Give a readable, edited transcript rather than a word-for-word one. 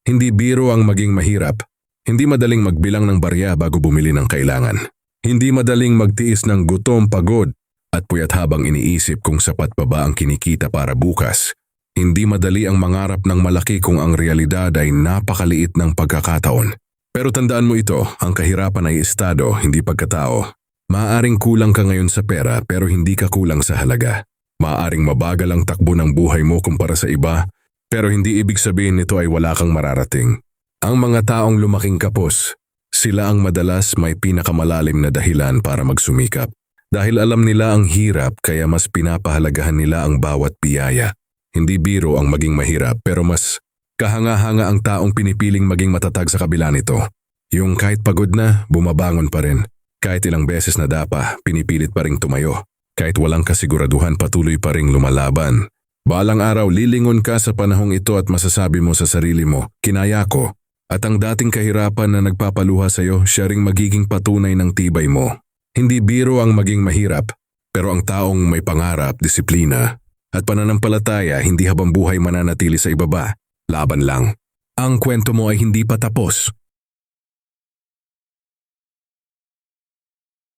Hindi biro ang maging mahirap. Hindi madaling magbilang ng barya bago bumili ng kailangan. Hindi madaling magtiis ng gutom, pagod, at puyat habang iniisip kung sapat pa ba ang kinikita para bukas. Hindi madali ang mangarap ng malaki kung ang realidad ay napakaliit ng pagkakataon. Pero tandaan mo ito, ang kahirapan ay estado, hindi pagkatao. Maaaring kulang ka ngayon sa pera pero hindi ka kulang sa halaga. Maaaring mabagal ang takbo ng buhay mo kumpara sa iba, pero hindi ibig sabihin nito ay wala kang mararating. Ang mga taong lumaking kapos, sila ang madalas may pinakamalalim na dahilan para magsumikap. Dahil alam nila ang hirap kaya mas pinapahalagahan nila ang bawat biyaya. Hindi biro ang maging mahirap pero mas kahanga-hanga ang taong pinipiling maging matatag sa kabila nito. Yung kahit pagod na, bumabangon pa rin. Kahit ilang beses na dapa, pinipilit pa ring tumayo. Kahit walang kasiguraduhan, patuloy pa ring lumalaban. Balang araw, lilingon ka sa panahong ito at masasabi mo sa sarili mo, kinaya ko. At ang dating kahirapan na nagpapaluha sa'yo, siya ring magiging patunay ng tibay mo. Hindi biro ang maging mahirap, pero ang taong may pangarap, disiplina, at pananampalataya hindi habang buhay mananatili sa ibaba. Laban lang. Ang kwento mo ay hindi pa tapos.